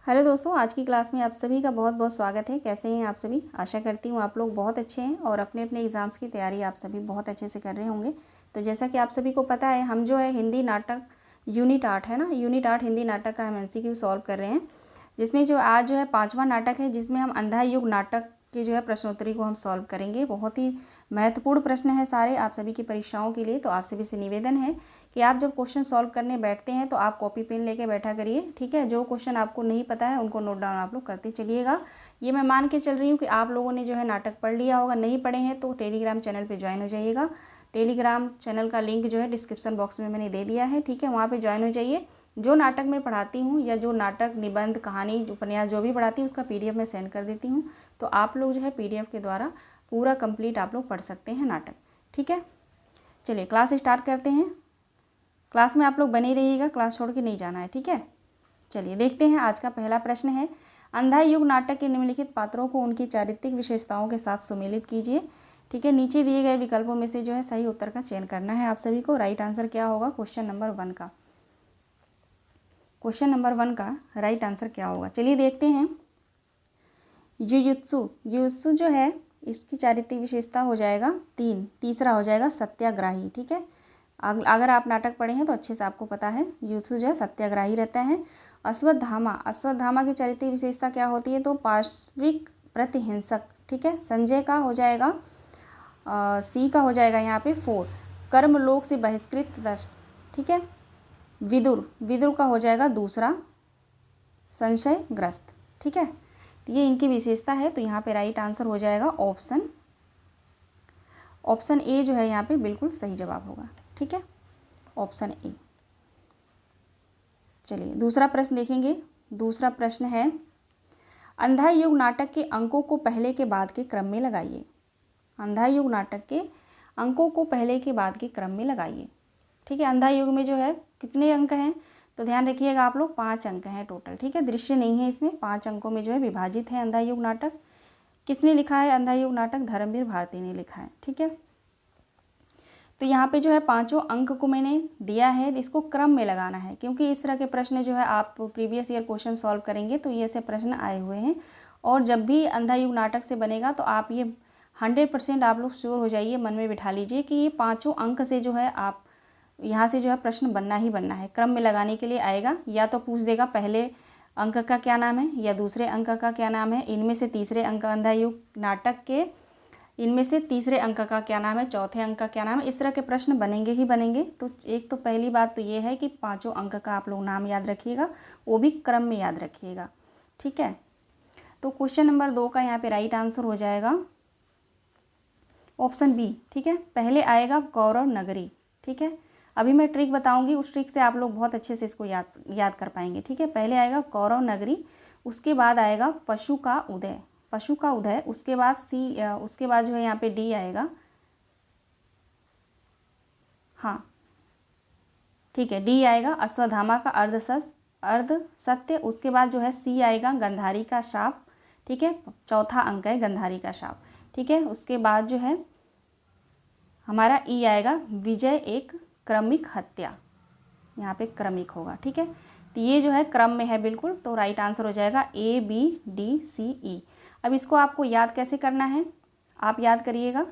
Hello दोस्तों, आज की क्लास में आप सभी का बहुत बहुत स्वागत है। कैसे हैं आप सभी? आशा करती हूँ आप लोग बहुत अच्छे हैं और अपने अपने एग्ज़ाम्स की तैयारी आप सभी बहुत अच्छे से कर रहे होंगे। तो जैसा कि आप सभी को पता है, हम जो है हिंदी नाटक यूनिट 8 है ना, यूनिट 8 हिंदी नाटक का हम MCQ सॉल्व कर रहे हैं, जिसमें जो आज जो है 5वां नाटक है, जिसमें हम अंधा युग नाटक के जो है प्रश्नोत्तरी को हम सॉल्व करेंगे। बहुत ही महत्वपूर्ण प्रश्न है सारे आप सभी की परीक्षाओं के लिए। तो आप सभी से निवेदन है कि आप जब क्वेश्चन सॉल्व करने बैठते हैं तो आप कॉपी पेन लेके बैठा करिए, ठीक है। जो क्वेश्चन आपको नहीं पता है उनको नोट डाउन आप लोग करते चलिएगा। ये मैं मान के चल रही हूँ कि आप लोगों ने जो है नाटक पढ़ लिया होगा। नहीं पढ़े हैं तो टेलीग्राम चैनल पर ज्वाइन हो जाइएगा। टेलीग्राम चैनल का लिंक जो है डिस्क्रिप्शन बॉक्स में मैंने दे दिया है, ठीक है। वहाँ पर ज्वाइन हो जाइए। जो नाटक मैं पढ़ाती हूँ या जो नाटक, निबंध, कहानी, उपन्यास जो भी पढ़ाती हूँ उसका PDF मैं सेंड कर देती हूँ। तो आप लोग जो है PDF के द्वारा पूरा कंप्लीट आप लोग पढ़ सकते हैं नाटक, ठीक है। चलिए क्लास स्टार्ट करते हैं। क्लास में आप लोग बने रहिएगा, क्लास छोड़ के नहीं जाना है, ठीक है। चलिए देखते हैं। आज का पहला प्रश्न है, अंधा युग नाटक के निम्नलिखित पात्रों को उनकी चारित्रिक विशेषताओं के साथ सुमेलित कीजिए, ठीक है। नीचे दिए गए विकल्पों में से जो है सही उत्तर का चयन करना है आप सभी को। राइट आंसर क्या होगा क्वेश्चन नंबर 1 का? क्वेश्चन नंबर 1 का राइट आंसर क्या होगा? चलिए देखते हैं। युयुत्सु जो है इसकी चारित्रिक विशेषता हो जाएगा 3। तीसरा हो जाएगा सत्याग्राही, ठीक है। अगर आप नाटक पढ़े हैं तो अच्छे से आपको पता है युयुत्सु जो है सत्याग्राही रहता है। अश्वत्थामा की चारित्रिक विशेषता क्या होती है? तो पार्श्विक प्रतिहिंसक, ठीक है। संजय का हो जाएगा सी का हो जाएगा यहाँ पे 4, कर्मलोक से बहिष्कृत 10, ठीक है। विदुर का हो जाएगा दूसरा, संशयग्रस्त, ठीक है। तो ये इनकी विशेषता है। तो यहाँ पे राइट आंसर हो जाएगा ऑप्शन ए जो है यहाँ पे बिल्कुल सही जवाब होगा, ठीक है। Option A. चलिए दूसरा प्रश्न देखेंगे। दूसरा प्रश्न है, अंधा युग नाटक के अंकों को पहले के बाद के क्रम में लगाइए। अंधा युग नाटक के अंकों को पहले के बाद के क्रम में लगाइए, ठीक है। अंधा युग में जो है कितने अंक हैं? तो ध्यान रखिएगा आप लोग, 5 अंक हैं टोटल, ठीक है। दृश्य नहीं है इसमें, 5 अंकों में जो है विभाजित है अंधा युग नाटक। किसने लिखा है अंधा युग नाटक? धर्मवीर भारती ने लिखा है, ठीक है। तो यहाँ पे जो है 5 अंक को मैंने दिया है, इसको क्रम में लगाना है, क्योंकि इस तरह के प्रश्न जो है आप प्रीवियस ईयर क्वेश्चन सॉल्व करेंगे तो ये ऐसे प्रश्न आए हुए हैं। और जब भी अंधा युग नाटक से बनेगा तो आप ये 100% आप लोग श्योर हो जाइए, मन में बिठा लीजिए कि ये 5 अंक से जो है आप यहाँ से जो है प्रश्न बनना ही बनना है। क्रम में लगाने के लिए आएगा, या तो पूछ देगा पहले अंक का क्या नाम है या दूसरे अंक का क्या नाम है, इनमें से तीसरे अंक अंधा युग नाटक के इनमें से तीसरे अंक का क्या नाम है, चौथे अंक का क्या नाम है। इस तरह के प्रश्न बनेंगे ही बनेंगे। तो एक तो पहली बात तो ये है कि 5 अंक का आप लोग नाम याद रखिएगा, वो भी क्रम में याद रखिएगा, ठीक है। तो क्वेश्चन नंबर 2 का यहाँ पे राइट आंसर हो जाएगा ऑप्शन बी, ठीक है। पहले आएगा कौरव नगरी, ठीक है। अभी मैं ट्रिक बताऊंगी, उस ट्रिक से आप लोग बहुत अच्छे से इसको याद कर पाएंगे, ठीक है। पहले आएगा कौरव नगरी, उसके बाद आएगा पशु का उदय, उसके बाद उसके बाद जो है यहाँ पे डी आएगा, हाँ ठीक है, डी आएगा अश्वत्थामा का अर्ध सत्य। उसके बाद जो है सी आएगा गंधारी का शाप, ठीक है। चौथा अंक है गंधारी का शाप, ठीक है। उसके बाद जो है हमारा ई आएगा विजय एक क्रमिक हत्या, यहाँ पे क्रमिक होगा, ठीक है। तो ये जो है क्रम में है बिल्कुल। तो राइट आंसर हो जाएगा ABDCE। अब इसको आपको याद कैसे करना है, आप याद करिएगा,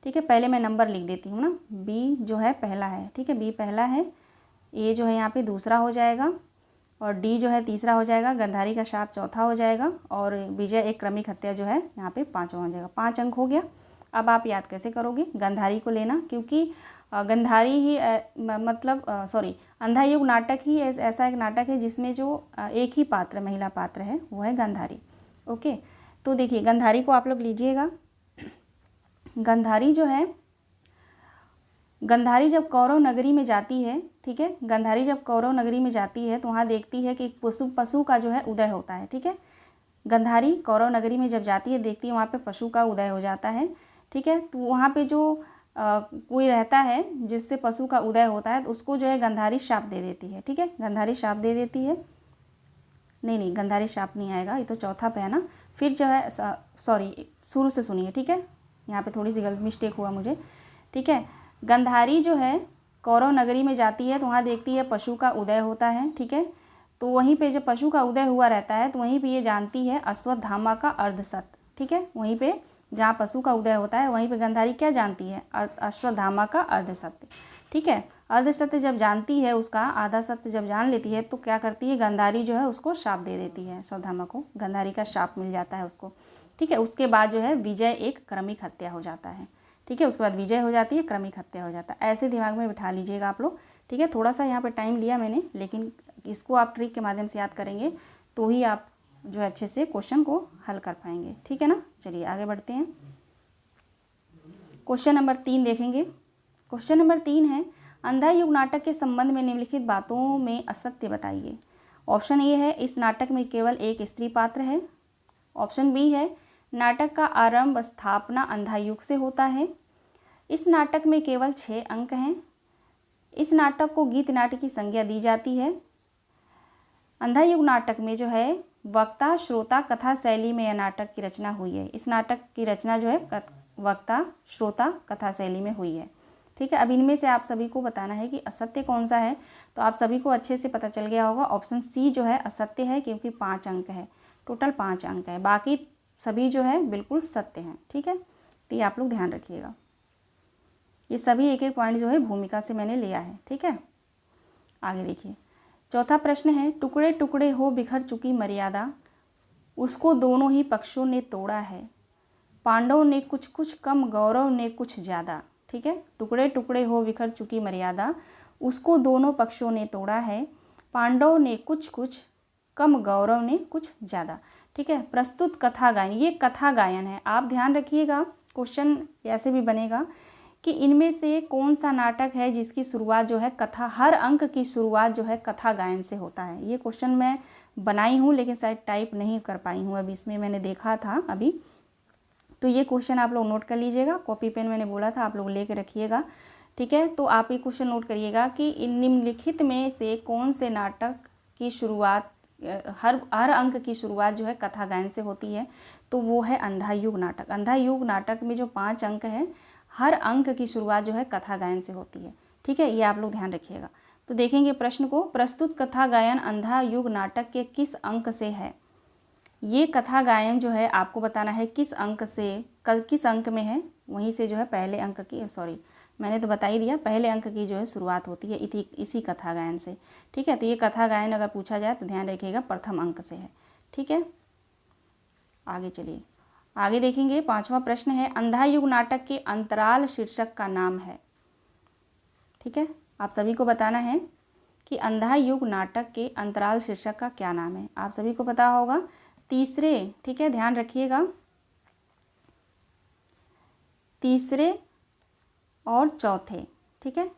ठीक है। पहले मैं नंबर लिख देती हूँ ना। बी जो है पहला है, ठीक है, बी पहला है। ए जो है यहाँ पे दूसरा हो जाएगा, और डी जो है तीसरा हो जाएगा, गंधारी का शाप चौथा हो जाएगा, और विजय एक क्रमिक हत्या जो है यहाँ पे 5वां हो जाएगा। 5 अंक हो गया। अब आप याद कैसे करोगे? गंधारी को लेना, क्योंकि गंधारी ही अंधा युग नाटक ही ऐसा एक नाटक है जिसमें जो एक ही पात्र, महिला पात्र है, वो है गंधारी। ओके, तो देखिए गंधारी को आप लोग लीजिएगा। गंधारी जो है, गंधारी जब कौरव नगरी में जाती है, ठीक है, गंधारी जब कौरव नगरी में जाती है तो वहाँ देखती है कि एक पशु का जो है उदय होता है, ठीक है। गंधारी कौरव नगरी में जब जाती है, देखती है वहाँ पे पशु का उदय हो जाता है, ठीक है। तो वहाँ पे जो कोई रहता है जिससे पशु का उदय होता है, तो उसको जो है गंधारी शाप दे देती है, ठीक है। गंधारी शाप दे देती है, नहीं गंधारी शाप नहीं आएगा, ये तो चौथा पे है ना। फिर जो है सॉरी, शुरू से सुनिए, ठीक है, यहाँ पे थोड़ी सी गलत मिस्टेक हुआ मुझे, ठीक है। गंधारी जो है कौरव नगरी में जाती है तो वहाँ देखती है पशु का उदय होता है, ठीक है। तो वहीं पे जब पशु का उदय हुआ रहता है तो वहीं पे ये जानती है अश्वत्थामा का अर्धसत्य। ठीक है, वहीं पे जहाँ पशु का उदय होता है वहीं पे गांधारी क्या जानती है, अश्वत्थामा का अर्धसत्य। ठीक है, अर्धसत्य जब जानती है, उसका आधा सत्य जब जान लेती है तो क्या करती है, गांधारी जो है उसको शाप दे देती है, अश्वत्थामा को गांधारी का शाप मिल जाता है उसको। ठीक है, उसके बाद जो है विजय एक क्रमिक हत्या हो जाता है। ठीक है, उसके बाद विजय हो जाती है, क्रमिक हत्या हो जाता है। ऐसे दिमाग में बिठा लीजिएगा आप लोग। ठीक है, थोड़ा सा यहाँ पे टाइम लिया मैंने, लेकिन इसको आप ट्रिक के माध्यम से याद करेंगे तो ही आप जो है अच्छे से क्वेश्चन को हल कर पाएंगे। ठीक है ना, चलिए आगे बढ़ते हैं। क्वेश्चन नंबर 3 देखेंगे। क्वेश्चन नंबर 3 है, अंधा युग नाटक के संबंध में निम्नलिखित बातों में असत्य बताइए। ऑप्शन ए है, इस नाटक में केवल एक स्त्री पात्र है। ऑप्शन बी है, नाटक का आरंभ स्थापना अंधा युग से होता है। इस नाटक में केवल 6 अंक हैं। इस नाटक को गीत नाट्य की संज्ञा दी जाती है। अंधा युग नाटक में जो है वक्ता श्रोता कथा शैली में यह नाटक की रचना हुई है। इस नाटक की रचना जो है वक्ता श्रोता कथा शैली में हुई है। ठीक है, अब इनमें से आप सभी को बताना है कि असत्य कौन सा है। तो आप सभी को अच्छे से पता चल गया होगा, ऑप्शन सी जो है असत्य है, क्योंकि 5 अंक है, टोटल 5 अंक है, बाकी सभी जो है बिल्कुल सत्य हैं। ठीक है, तो ये आप लोग ध्यान रखिएगा। ये सभी एक एक पॉइंट जो है भूमिका से मैंने लिया है। ठीक है, आगे देखिए। चौथा प्रश्न है, टुकड़े टुकड़े हो बिखर चुकी मर्यादा, उसको दोनों ही पक्षों ने तोड़ा है। पांडव ने कुछ कुछ कम, गौरव ने कुछ ज़्यादा। ठीक है, टुकड़े टुकड़े हो बिखर चुकी मर्यादा, उसको दोनों पक्षों ने तोड़ा है। पांडव ने कुछ कुछ कम, गौरव ने कुछ ज़्यादा। ठीक है, प्रस्तुत कथा गायन, ये कथा गायन है। आप ध्यान रखिएगा, क्वेश्चन ऐसे भी बनेगा कि इनमें से कौन सा नाटक है जिसकी शुरुआत जो है कथा, हर अंक की शुरुआत जो है कथा गायन से होता है। ये क्वेश्चन मैं बनाई हूँ लेकिन शायद टाइप नहीं कर पाई हूँ, अभी इसमें मैंने देखा था अभी। तो ये क्वेश्चन आप लोग नोट कर लीजिएगा, कॉपी पेन मैंने बोला था आप लोग लेके रखिएगा। ठीक है, तो आप ये क्वेश्चन नोट करिएगा कि इन निम्नलिखित में से कौन से नाटक की शुरुआत, हर अंक की शुरुआत जो है कथा गायन से होती है। तो वो है अंधा युग नाटक। अंधा युग नाटक में जो 5 अंक हैं, हर अंक की शुरुआत जो है कथा गायन से होती है। ठीक है, ये आप लोग ध्यान रखिएगा। तो देखेंगे प्रश्न को, प्रस्तुत कथा गायन अंधा युग नाटक के किस अंक से है। ये कथा गायन जो है आपको बताना है किस अंक से, किस अंक में है, वहीं से जो है पहले अंक की, सॉरी मैंने तो बता ही दिया, पहले अंक की जो है शुरुआत होती है इसी कथा गायन से। ठीक है, तो ये कथा गायन अगर पूछा जाए तो ध्यान रखिएगा प्रथम अंक से है। ठीक है, आगे चलिए, आगे देखेंगे। 5वां प्रश्न है, अंधा युग नाटक के अंतराल शीर्षक का नाम है। ठीक है, आप सभी को बताना है कि अंधा युग नाटक के अंतराल शीर्षक का क्या नाम है। आप सभी को पता होगा तीसरे, ठीक है ध्यान रखिएगा, तीसरे और चौथे, ठीक है,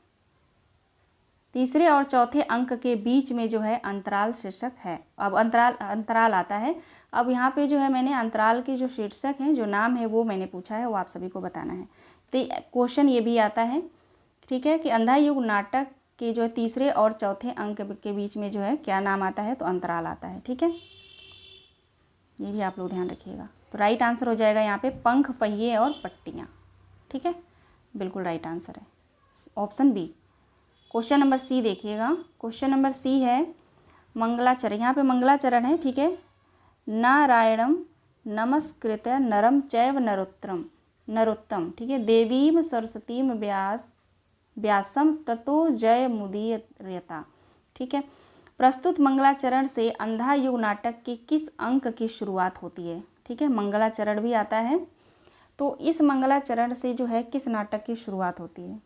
तीसरे और चौथे अंक के बीच में जो है अंतराल शीर्षक है। अब अंतराल आता है। अब यहाँ पे जो है मैंने अंतराल के जो शीर्षक हैं, जो नाम है वो मैंने पूछा है, वो आप सभी को बताना है। तो क्वेश्चन ये भी आता है, ठीक है, कि अंधा युग नाटक के जो है तीसरे और चौथे अंक के बीच में जो है क्या नाम आता है, तो अंतराल आता है। ठीक है, ये भी आप लोग ध्यान रखिएगा। तो राइट आंसर हो जाएगा यहाँ पे पंख, पहिए और पट्टियाँ। ठीक है, बिल्कुल राइट आंसर है option B. Question number C देखिएगा। क्वेश्चन नंबर सी है मंगलाचरण। यहाँ पे मंगलाचरण है, ठीक है, नारायणम नमस्कृत्य नरम चैव नरोत्तम, ठीक है, देवीम सरस्वतीम व्यासम ततो जय मुदीयता। ठीक है, प्रस्तुत मंगलाचरण से अंधा युग नाटक के किस अंक की शुरुआत होती है। ठीक है, मंगलाचरण भी आता है। तो इस मंगलाचरण से जो है किस नाटक की शुरुआत होती है,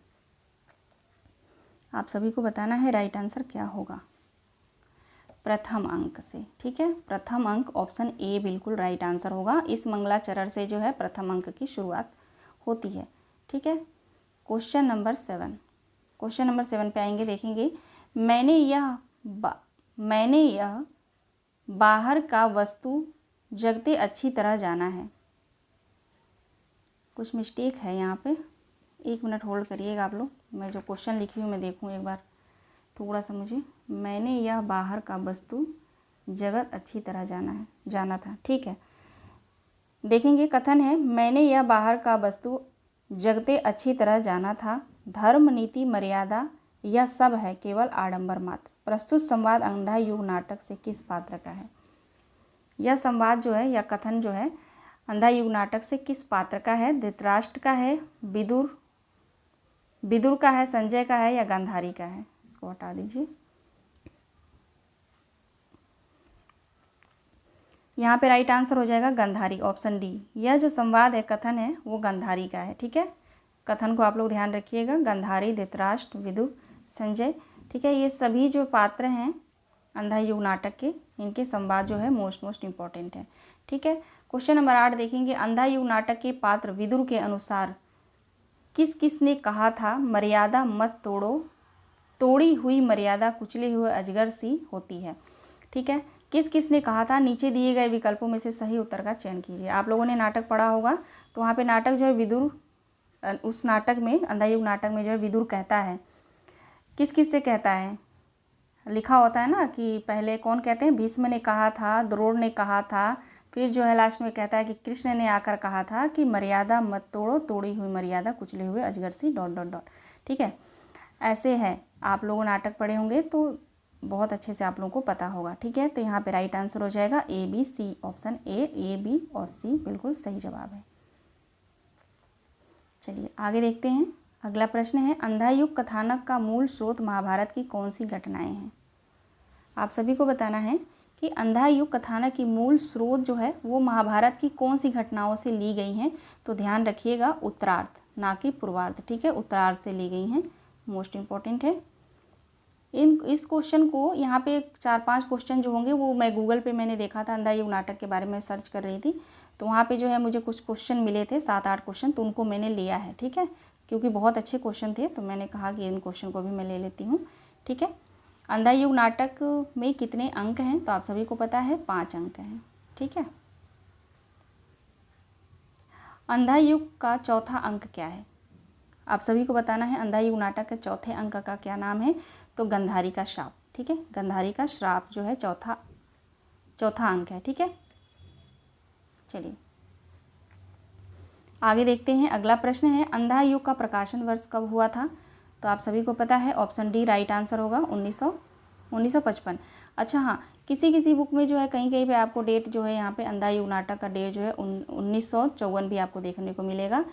आप सभी को बताना है। राइट आंसर क्या होगा, प्रथम अंक से। ठीक है, प्रथम अंक ऑप्शन ए बिल्कुल राइट आंसर होगा। इस मंगलाचरण से जो है प्रथम अंक की शुरुआत होती है। ठीक है, क्वेश्चन नंबर 7, क्वेश्चन नंबर 7 पे आएंगे, देखेंगे। मैंने यह बाहर का वस्तु जगते अच्छी तरह जाना है। कुछ मिस्टेक है यहाँ पे, 1 मिनट होल्ड करिएगा आप लोग। मैं जो क्वेश्चन लिखी हूँ मैं देखूँ एक बार, थोड़ा सा मुझे, मैंने यह बाहर का वस्तु जगत अच्छी तरह जाना था। ठीक है, देखेंगे। कथन है, मैंने यह बाहर का वस्तु जगते अच्छी तरह जाना था। धर्म नीति मर्यादा यह सब है केवल आडंबर मात्र। प्रस्तुत संवाद अंधा युग नाटक से किस पात्र का है? यह संवाद जो है या कथन जो है अंधा युग नाटक से किस पात्र का है? धृतराष्ट्र का है, विदुर का है, संजय का है या गांधारी का है? इसको हटा दीजिए। यहाँ पे राइट आंसर हो जाएगा गांधारी, ऑप्शन डी। यह जो संवाद है, कथन है, वो गांधारी का है। ठीक है, कथन को आप लोग ध्यान रखिएगा। गांधारी, धृतराष्ट्र, विदुर, संजय। ठीक है, ये सभी जो पात्र हैं अंधा युग नाटक के, इनके संवाद जो है मोस्ट इम्पॉर्टेंट है। ठीक है, क्वेश्चन नंबर 8 देखेंगे। अंधा युग नाटक के पात्र विदुर के अनुसार किसने कहा था मर्यादा मत तोड़ो, तोड़ी हुई मर्यादा कुचले हुए अजगर सी होती है? ठीक है, किसने कहा था? नीचे दिए गए विकल्पों में से सही उत्तर का चयन कीजिए। आप लोगों ने नाटक पढ़ा होगा, तो वहाँ पे नाटक जो है विदुर, उस नाटक में, अंधा युग नाटक में जो है विदुर कहता है, किस से कहता है? लिखा होता है ना कि पहले कौन कहते हैं? भीष्म ने कहा था, द्रोण ने कहा था, फिर जो है लास्ट में कहता है कि कृष्ण ने आकर कहा था कि मर्यादा मत तोड़ो, तोड़ी हुई मर्यादा कुचले हुए अजगर सी ... ठीक है, ऐसे है। आप लोग नाटक पढ़े होंगे तो बहुत अच्छे से आप लोगों को पता होगा। ठीक है, तो यहाँ पे राइट आंसर हो जाएगा A B C, option A B और सी बिल्कुल सही जवाब है। चलिए आगे देखते हैं। अगला प्रश्न है, अंधा युग कथानक का मूल स्रोत महाभारत की कौन सी घटनाएं हैं? आप सभी को बताना है कि अंधा युग कथानक की मूल स्रोत जो है वो महाभारत की कौन सी घटनाओं से ली गई हैं? तो ध्यान रखिएगा, उत्तरार्ध, ना कि पूर्वार्ध। ठीक है, उत्तरार्ध से ली गई हैं, मोस्ट इम्पॉर्टेंट है। इस क्वेश्चन को यहाँ पे 4-5 क्वेश्चन जो होंगे वो मैं गूगल पे मैंने देखा था, अंधा युग नाटक के बारे में सर्च कर रही थी, तो वहाँ पे जो है मुझे कुछ क्वेश्चन मिले थे, 7-8 क्वेश्चन, तो उनको मैंने लिया है। ठीक है, क्योंकि बहुत अच्छे क्वेश्चन थे, तो मैंने कहा कि इन क्वेश्चन को भी मैं ले लेती हूँ। ठीक है, अंधा युग नाटक में कितने अंक हैं? तो आप सभी को पता है 5 अंक हैं। ठीक है, अंधा युग का चौथा अंक क्या है? आप सभी को बताना है अंधा युग नाटक के चौथे अंक का क्या नाम है? तो गांधारी का श्राप। ठीक है, गांधारी का श्राप जो है चौथा अंक है। ठीक है, चलिए आगे देखते हैं। अगला प्रश्न है, अंधा युग का प्रकाशन वर्ष कब हुआ था? तो आप सभी को पता है, ऑप्शन डी राइट आंसर होगा, 1955। अच्छा हाँ, किसी बुक में जो है कहीं पे आपको डेट जो है यहाँ पे अंधा युग नाटक का डेट जो है 1954 भी आपको देखने को मिलेगा,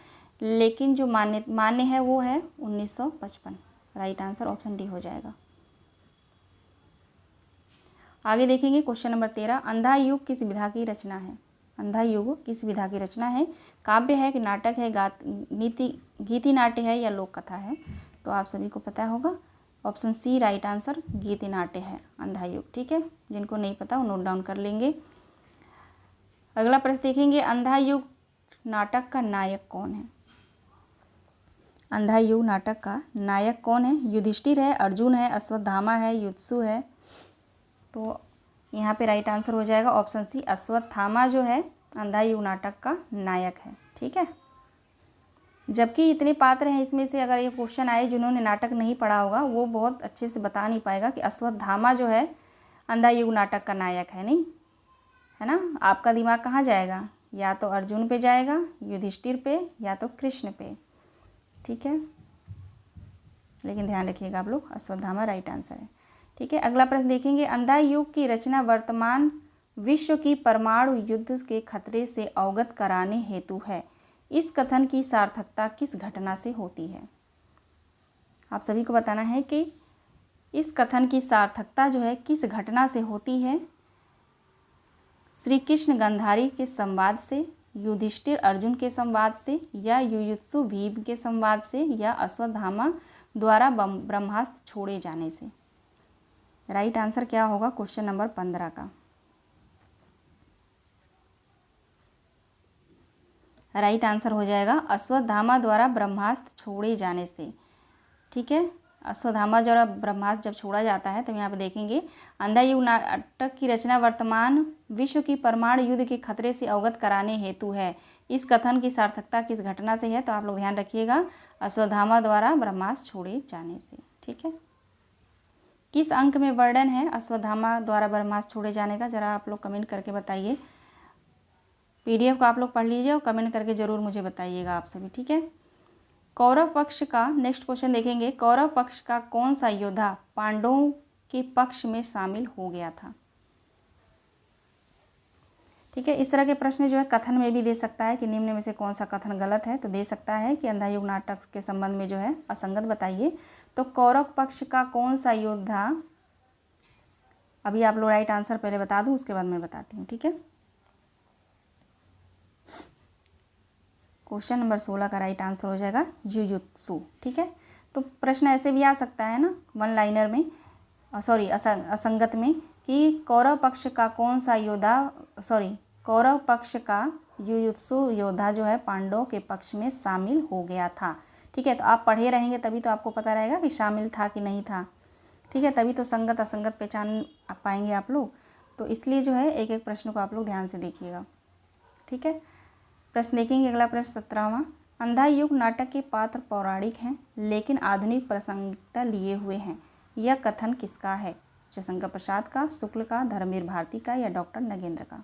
लेकिन जो मान्य है वो है 1955। राइट आंसर ऑप्शन डी हो जाएगा। आगे देखेंगे क्वेश्चन नंबर 13, अंधा युग किस विधा की रचना है? अंधा युग किस विधा की रचना है? काव्य है कि नाटक है, गीति नाट्य है या लोक कथा है? तो आप सभी को पता होगा, ऑप्शन सी राइट आंसर, गीति नाट्य है अंधा युग। ठीक है, जिनको नहीं पता वो नोट डाउन कर लेंगे। अगला प्रश्न देखेंगे, अंधा युग नाटक का नायक कौन है? अंधा युग नाटक का नायक कौन है? युधिष्ठिर है, अर्जुन है, अश्वत्थामा है, युत्सु है? तो यहाँ पे राइट आंसर हो जाएगा ऑप्शन सी, अश्वत्थामा जो है अंधा युग नाटक का नायक है। ठीक है, जबकि इतने पात्र हैं, इसमें से अगर ये क्वेश्चन आए जिन्होंने नाटक नहीं पढ़ा होगा वो बहुत अच्छे से बता नहीं पाएगा कि अश्वत्थामा जो है अंधा युग नाटक का नायक है, नहीं है ना? आपका दिमाग कहाँ जाएगा? या तो अर्जुन पे जाएगा, युधिष्ठिर पे, या तो कृष्ण पे। ठीक है, लेकिन ध्यान रखिएगा आप लोग, अश्वत्थामा राइट आंसर है। ठीक है, अगला प्रश्न देखेंगे, अंधा युग की रचना वर्तमान विश्व की परमाणु युद्ध के खतरे से अवगत कराने हेतु है। इस कथन की सार्थकता किस घटना से होती है? आप सभी को बताना है कि इस कथन की सार्थकता जो है किस घटना से होती है? श्री कृष्ण गांधारी के संवाद से, युधिष्ठिर अर्जुन के संवाद से, या युयुत्सु भीम के संवाद से, या अश्वत्थामा द्वारा ब्रह्मास्त्र छोड़े जाने से? राइट आंसर क्या होगा क्वेश्चन नंबर 15 का? राइट आंसर हो जाएगा अश्वत्थामा द्वारा ब्रह्मास्त्र छोड़े जाने से। ठीक है, अश्वत्थामा द्वारा ब्रह्मास्त्र जब छोड़ा जाता है तो यहाँ पे देखेंगे, अंधा युग नाटक की रचना वर्तमान विश्व की परमाणु युद्ध के खतरे से अवगत कराने हेतु है। इस कथन की सार्थकता किस घटना से है? तो आप लोग ध्यान रखिएगा, अश्वत्थामा द्वारा ब्रह्मास्त्र छोड़े जाने से। ठीक है, किस अंक में वर्णन है अश्वत्थामा द्वारा ब्रह्मास्त्र छोड़े जाने का? जरा आप लोग कमेंट करके बताइए। पीडीएफ को आप लोग पढ़ लीजिए और कमेंट करके ज़रूर मुझे बताइएगा आप सभी। ठीक है, कौरव पक्ष का नेक्स्ट क्वेश्चन देखेंगे, कौरव पक्ष का कौन सा योद्धा पांडवों के पक्ष में शामिल हो गया था। ठीक है, इस तरह के प्रश्न जो है कथन में भी दे सकता है कि निम्न में से कौन सा कथन गलत है। तो दे सकता है कि अंधा युग नाटक के संबंध में जो है असंगत बताइए। तो कौरव पक्ष का कौन सा योद्धा, अभी आप लोग राइट आंसर पहले बता दूं, उसके बाद मैं बताती हूँ। ठीक है, क्वेश्चन नंबर 16 का राइट आंसर हो जाएगा युयुत्सु। ठीक है, तो प्रश्न ऐसे भी आ सकता है ना वन लाइनर में, सॉरी असंगत में, कि कौरव पक्ष का कौन सा योद्धा, कौरव पक्ष का युयुत्सु योद्धा जो है पांडवों के पक्ष में शामिल हो गया था। ठीक है, तो आप पढ़े रहेंगे तभी तो आपको पता रहेगा कि शामिल था कि नहीं था। ठीक है, तभी तो संगत असंगत पहचान पाएंगे आप लोग। तो इसलिए जो है एक एक प्रश्न को आप लोग ध्यान से देखिएगा। ठीक है, प्रश्न देखेंगे अगला प्रश्न 17वां। अंधा युग नाटक के पात्र पौराणिक हैं लेकिन आधुनिक प्रासंगिकता लिए हुए हैं। यह कथन किसका है? जयशंकर प्रसाद का, शुक्ल का, धर्मवीर भारती का या डॉक्टर नगेंद्र का?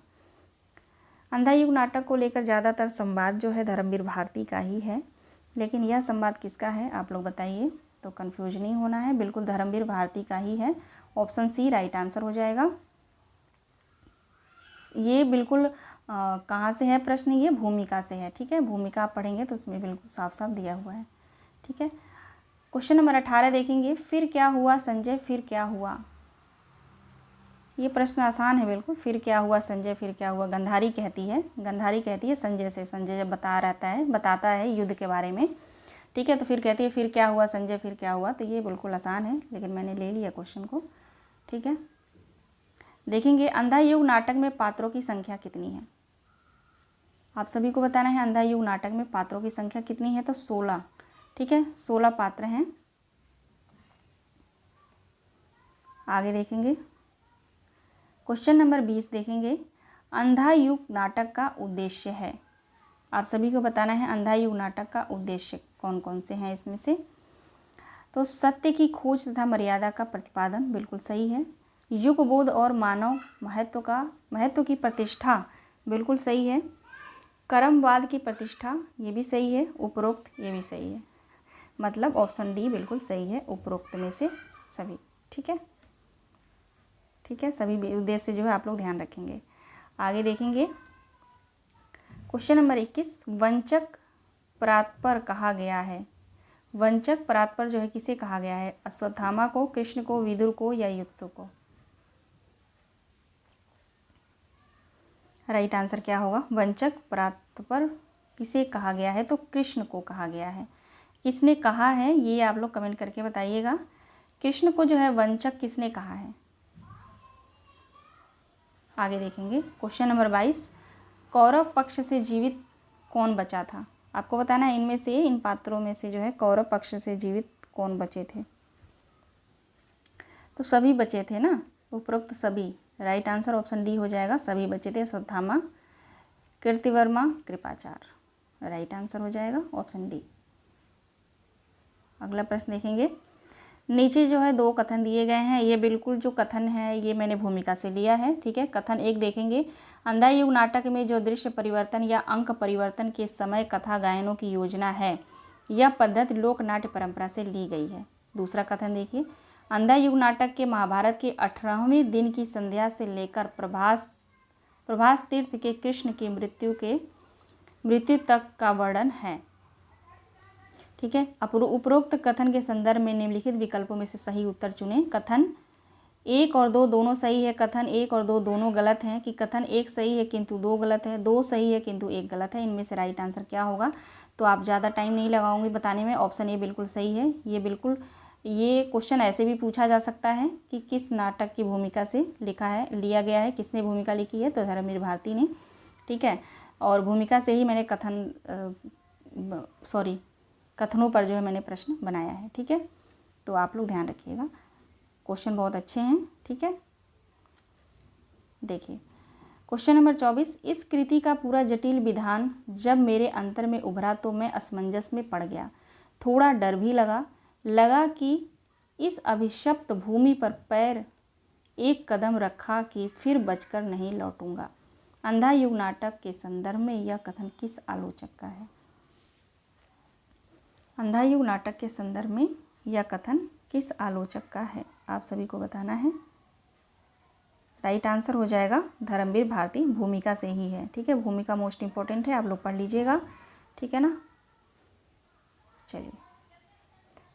अंधा युग नाटक को लेकर ज़्यादातर संवाद जो है धर्मवीर भारती का ही है, लेकिन यह संवाद किसका है आप लोग बताइए। तो कंफ्यूज नहीं होना है, बिल्कुल धर्मवीर भारती का ही है। ऑप्शन सी राइट आंसर हो जाएगा। ये बिल्कुल कहाँ से है प्रश्न? ये भूमिका से है। ठीक है, भूमिका आप पढ़ेंगे तो उसमें बिल्कुल साफ साफ दिया हुआ है। ठीक है, क्वेश्चन नंबर 18 देखेंगे। फिर क्या हुआ संजय, फिर क्या हुआ? ये प्रश्न आसान है बिल्कुल। फिर क्या हुआ संजय, फिर क्या हुआ? गंधारी कहती है संजय से। संजय जब बताता है युद्ध के बारे में। ठीक है, तो फिर कहती है फिर क्या हुआ संजय, फिर क्या हुआ? तो ये बिल्कुल आसान है, लेकिन मैंने ले लिया क्वेश्चन को। ठीक है, देखेंगे अंधा युग नाटक में पात्रों की संख्या कितनी है? आप सभी को बताना है अंधा युग नाटक में पात्रों की संख्या कितनी है। तो 16। ठीक है, 16 पात्र हैं। आगे देखेंगे क्वेश्चन नंबर 20 देखेंगे। अंधा युग नाटक का उद्देश्य है। आप सभी को बताना है अंधा युग नाटक का उद्देश्य कौन कौन से हैं इसमें से। तो सत्य की खोज तथा मर्यादा का प्रतिपादन, बिल्कुल सही है। युग बोध और मानव महत्व की प्रतिष्ठा, बिल्कुल सही है। कर्मवाद की प्रतिष्ठा, ये भी सही है। उपरोक्त, ये भी सही है। मतलब ऑप्शन डी बिल्कुल सही है, उपरोक्त में से सभी। ठीक है, सभी उद्देश्य जो है आप लोग ध्यान रखेंगे। आगे देखेंगे क्वेश्चन नंबर 21। वंचक परात्पर कहा गया है। वंचक परात्पर जो है किसे कहा गया है? अश्वत्थामा को, कृष्ण को, विदुर को या युत्सु को? राइट आंसर क्या होगा? वंचक परात्पर किसे कहा गया है? तो कृष्ण को कहा गया है। किसने कहा है ये आप लोग कमेंट करके बताइएगा। कृष्ण को जो है वंचक किसने कहा है? आगे देखेंगे क्वेश्चन नंबर 22। कौरव पक्ष से जीवित कौन बचा था? आपको बताना है इनमें से, इन पात्रों में से जो है कौरव पक्ष से जीवित कौन बचे थे? तो सभी बचे थे ना, उपरोक्त सभी। राइट आंसर ऑप्शन डी हो जाएगा, सभी बचे थे। अश्वत्थामा, कीर्तिवर्मा, कृपाचार्य। राइट आंसर हो जाएगा ऑप्शन डी। अगला प्रश्न देखेंगे। नीचे जो है 2 कथन दिए गए हैं। ये बिल्कुल जो कथन है ये मैंने भूमिका से लिया है। ठीक है, कथन 1 देखेंगे। अंधा युग नाटक में जो दृश्य परिवर्तन या अंक परिवर्तन के समय कथा गायनों की योजना है, यह पद्धति लोक नाट्य परंपरा से ली गई है। दूसरा कथन देखिए। अंधा युग नाटक के महाभारत के 18वें दिन की संध्या से लेकर प्रभास तीर्थ के कृष्ण की मृत्यु तक का वर्णन है। ठीक है, उपरोक्त कथन के संदर्भ में निम्नलिखित विकल्पों में से सही उत्तर चुनें। कथन 1 और 2 दोनों सही है, कथन 1 और 2 दोनों गलत हैं, कि कथन 1 सही है किंतु 2 गलत है, 2 सही है किंतु 1 गलत है। इनमें से राइट आंसर क्या होगा? तो आप ज़्यादा टाइम नहीं लगाऊंगी बताने में। ऑप्शन ए बिल्कुल सही है। ये क्वेश्चन ऐसे भी पूछा जा सकता है कि किस नाटक की भूमिका से लिया गया है, किसने भूमिका लिखी है? तो धर्मवीर भारती ने। ठीक है, और भूमिका से ही मैंने कथनों पर जो है मैंने प्रश्न बनाया है। ठीक है, तो आप लोग ध्यान रखिएगा, क्वेश्चन बहुत अच्छे हैं। ठीक है, देखिए क्वेश्चन नंबर 24। इस कृति का पूरा जटिल विधान जब मेरे अंतर में उभरा तो मैं असमंजस में पड़ गया। थोड़ा डर भी लगा कि इस अभिशप्त भूमि पर पैर एक कदम रखा कि फिर बचकर नहीं लौटूंगा। अंधा युग नाटक के संदर्भ में यह कथन किस आलोचक का है? अंधा युग नाटक के संदर्भ में यह कथन किस आलोचक का है? आप सभी को बताना है। राइट आंसर हो जाएगा धर्मवीर भारती, भूमिका से ही है। ठीक है, भूमिका मोस्ट इम्पोर्टेंट है, आप लोग पढ़ लीजिएगा। ठीक है ना। चलिए,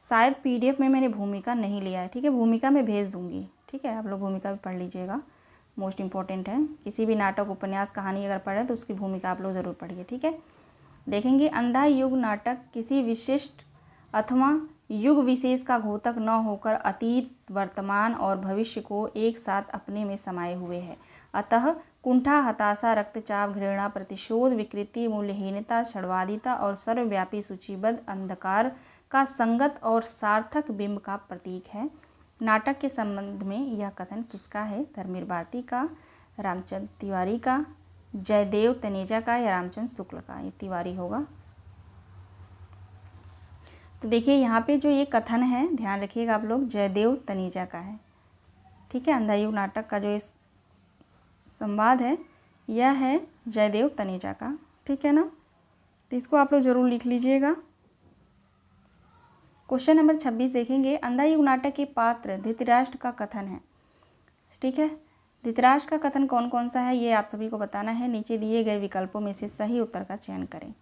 शायद पीडीएफ में मैंने भूमिका नहीं लिया है। ठीक है, भूमिका मैं भेज दूंगी। ठीक है, आप लोग भूमिका भी पढ़ लीजिएगा, मोस्ट इम्पॉर्टेंट है। किसी भी नाटक, उपन्यास, कहानी अगर पढ़े तो उसकी भूमिका आप लोग ज़रूर पढ़िए। ठीक है, देखेंगे अंधा युग नाटक किसी विशिष्ट अथवा युग विशेष का घोतक न होकर अतीत, वर्तमान और भविष्य को एक साथ अपने में समाये हुए है। अतः कुंठा, हताशा, रक्तचाप, घृणा, प्रतिशोध, विकृति, मूल्यहीनता, षड्वादिता और सर्वव्यापी सूचीबद्ध अंधकार का संगत और सार्थक बिंब का प्रतीक है। नाटक के संबंध में यह कथन किसका है? धर्मवीर भारती का, रामचंद्र तिवारी का, जयदेव तनेजा का या रामचंद्र शुक्ल का? ये तिवारी होगा। तो देखिए यहाँ पे जो ये कथन है, ध्यान रखिएगा आप लोग, जयदेव तनेजा का है। ठीक है, अंधा युग नाटक का जो इस संवाद है यह है जयदेव तनेजा का। ठीक है ना, तो इसको आप लोग ज़रूर लिख लीजिएगा। क्वेश्चन नंबर 26 देखेंगे, अंधा युग नाटक के पात्र धृतराष्ट्र का कथन है। ठीक है, धृतराष्ट्र का कथन कौन कौन सा है ये आप सभी को बताना है। नीचे दिए गए विकल्पों में से सही उत्तर का चयन करें।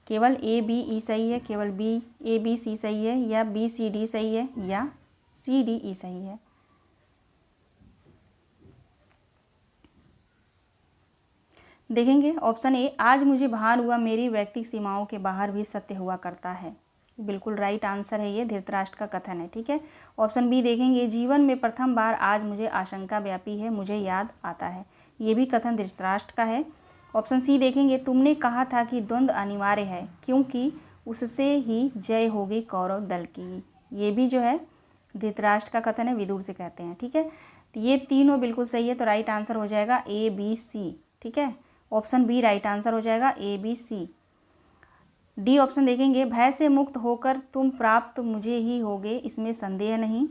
केवल ए बी ई सही है, केवल बी ए बी सी सही है, या बी सी डी सही है, या सी डी ई सही है। देखेंगे ऑप्शन ए, आज मुझे भान हुआ मेरी व्यक्तिगत सीमाओं के बाहर भी सत्य हुआ करता है। बिल्कुल राइट आंसर है, ये धृतराष्ट्र का कथन है। ठीक है, ऑप्शन बी देखेंगे, जीवन में प्रथम बार आज मुझे आशंका व्यापी है, मुझे याद आता है। ये भी कथन धृतराष्ट्र का है। ऑप्शन सी देखेंगे, तुमने कहा था कि द्वंद्व अनिवार्य है क्योंकि उससे ही जय होगी कौरव दल की। ये भी जो है धृतराष्ट्र का कथन है, विदुर से कहते हैं। ठीक है, तो ये तीनों बिल्कुल सही है, तो राइट आंसर हो जाएगा ए बी सी। ठीक है, ऑप्शन बी राइट आंसर हो जाएगा, A B C. D option देखेंगे, भय से मुक्त होकर तुम प्राप्त मुझे ही होगे, इसमें संदेह नहीं।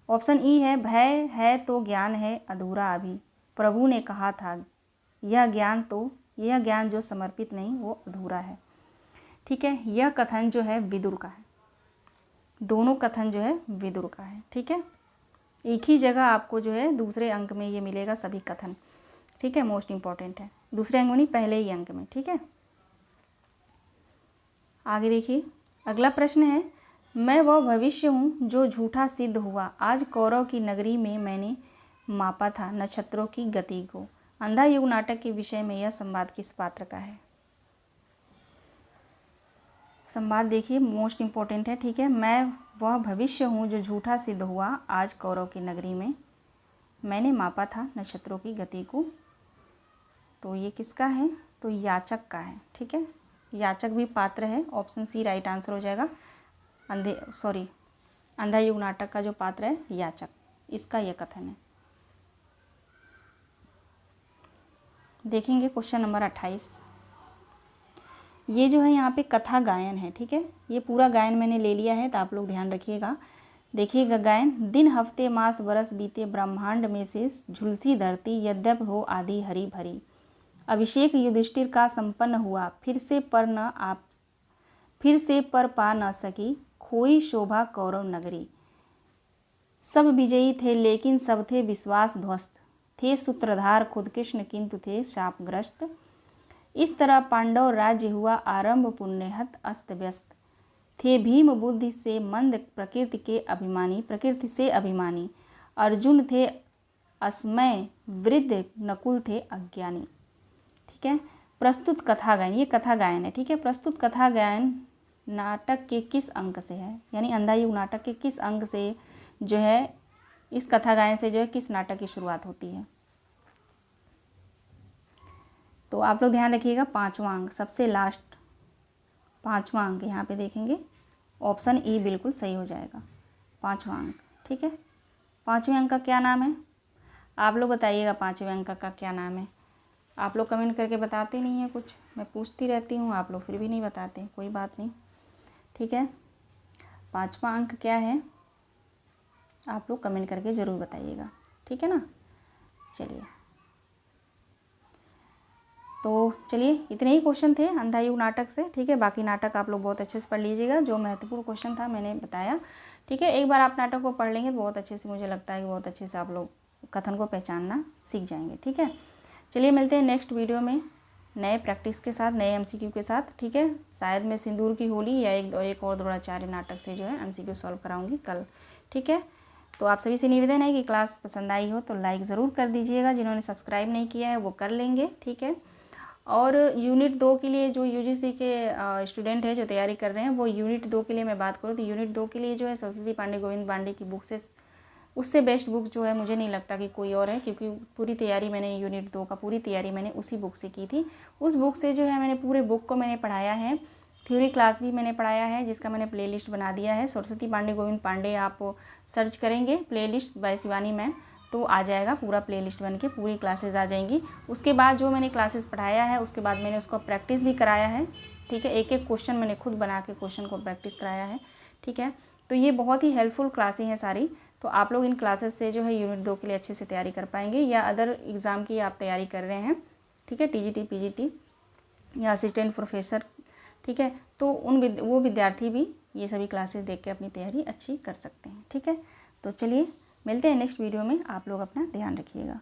ऑप्शन ई है, भय है तो ज्ञान है अधूरा अभी, प्रभु ने कहा था यह ज्ञान जो समर्पित नहीं वो अधूरा है। ठीक है, यह कथन जो है विदुर का है। दोनों कथन जो है विदुर का है। ठीक है, एक ही जगह आपको जो है दूसरे अंक में ये मिलेगा सभी कथन। ठीक है, मोस्ट इम्पॉर्टेंट है, दूसरे अंक में नहीं, पहले ही अंक में। ठीक है, आगे देखिए, अगला प्रश्न है, मैं वह भविष्य हूँ जो झूठा सिद्ध हुआ, आज कौरव की नगरी में मैंने मापा था नक्षत्रों की गति को। अंधा युग नाटक के विषय में यह संवाद किस पात्र का है? संवाद देखिए, मोस्ट इम्पोर्टेंट है। ठीक है, मैं वह भविष्य हूँ जो झूठा सिद्ध हुआ, आज कौरव की नगरी में मैंने मापा था नक्षत्रों की गति को। तो ये किसका है? तो याचक का है। ठीक है, याचक भी पात्र है। ऑप्शन सी राइट आंसर हो जाएगा। अंधा युग नाटक का जो पात्र है याचक, इसका यह कथन है। देखेंगे क्वेश्चन नंबर 28। ये जो है यहाँ पे कथा गायन है। ठीक है, ये पूरा गायन मैंने ले लिया है, तो आप लोग ध्यान रखिएगा। देखिएगा गायन, दिन हफ्ते मास बरस बीते, ब्रह्मांड में से झुलसी धरती, यद्यप हो आदि हरी भरी, अभिषेक युधिष्ठिर का संपन्न हुआ, फिर से पर पा न सकी, खोई शोभा कौरव नगरी। सब विजयी थे लेकिन सब थे विश्वास ध्वस्त, थे सूत्रधार खुद कृष्ण किंतु थे शापग्रस्त। इस तरह पांडव राज्य हुआ आरंभ पुण्यहत अस्त व्यस्त, थे भीम बुद्धि से मंद प्रकृति से अभिमानी, अर्जुन थे असमय वृद्ध नकुल थे अज्ञानी। ठीक है, प्रस्तुत कथा गायन, ये कथा गायन है। ठीक है, प्रस्तुत कथा गायन नाटक के किस अंक से है? यानी अंधा युग नाटक के किस अंक से जो है, इस कथा गायन से जो है किस नाटक की शुरुआत होती है? तो आप लोग ध्यान रखिएगा, 5वां अंक, सबसे लास्ट 5वां अंक यहाँ पे देखेंगे, ऑप्शन ई बिल्कुल सही हो जाएगा, 5वां अंक। ठीक है, 5वें अंक का क्या नाम है? आप लोग बताइएगा 5वें अंक का क्या नाम है? आप लोग कमेंट करके बताते नहीं हैं कुछ, मैं पूछती रहती हूँ, आप लोग फिर भी नहीं बताते, कोई बात नहीं। ठीक है, 5वां अंक क्या है? आप लोग कमेंट करके ज़रूर बताइएगा। ठीक है ना। चलिए, तो चलिए, इतने ही क्वेश्चन थे अंधा युग नाटक से। ठीक है, बाकी नाटक आप लोग बहुत अच्छे से पढ़ लीजिएगा। जो महत्वपूर्ण क्वेश्चन था मैंने बताया। ठीक है, एक बार आप नाटक को पढ़ लेंगे तो बहुत अच्छे से, मुझे लगता है कि बहुत अच्छे से आप लोग कथन को पहचानना सीख जाएंगे। ठीक है, चलिए मिलते हैं नेक्स्ट वीडियो में नए प्रैक्टिस के साथ, नए MCQ के साथ। ठीक है, शायद मैं सिंदूर की होली या एक और द्रोणाचार्य नाटक से जो है MCQ सॉल्व कराऊंगी कल। ठीक है, तो आप सभी से निवेदन है कि क्लास पसंद आई हो तो लाइक ज़रूर कर दीजिएगा, जिन्होंने सब्सक्राइब नहीं किया है वो कर लेंगे। ठीक है, और यूनिट 2 के लिए जो UGC के स्टूडेंट है जो तैयारी कर रहे हैं, वो यूनिट 2 के लिए मैं बात करूँ तो यूनिट 2 के लिए जो है सरस्वती पांडे गोविंद पांडे की बुक से, उससे बेस्ट बुक जो है मुझे नहीं लगता कि कोई और है, क्योंकि पूरी तैयारी मैंने यूनिट 2 का पूरी तैयारी मैंने उसी बुक से की थी। उस बुक से जो है मैंने पूरे बुक को मैंने पढ़ाया है, थ्योरी क्लास भी मैंने पढ़ाया है, जिसका मैंने प्लेलिस्ट बना दिया है। सरस्वती पांडे गोविंद पांडे आप सर्च करेंगे प्लेलिस्ट बाय शिवानी मैम तो आ जाएगा, पूरा प्लेलिस्ट बन के पूरी क्लासेस आ जाएंगी। उसके बाद जो मैंने क्लासेस पढ़ाया है उसके बाद मैंने उसको प्रैक्टिस भी कराया है। ठीक है, एक एक क्वेश्चन मैंने खुद बना के क्वेश्चन को प्रैक्टिस कराया है। ठीक है, तो ये बहुत ही हेल्पफुल क्लासें हैं सारी, तो आप लोग इन क्लासेस से जो है यूनिट 2 के लिए अच्छे से तैयारी कर पाएंगे, या अदर एग्ज़ाम की आप तैयारी कर रहे हैं, ठीक है, TGT PGT या असिस्टेंट प्रोफेसर, ठीक है, तो वो विद्यार्थी भी ये सभी क्लासेस देख के अपनी तैयारी अच्छी कर सकते हैं। ठीक है, तो चलिए मिलते हैं नेक्स्ट वीडियो में, आप लोग अपना ध्यान रखिएगा।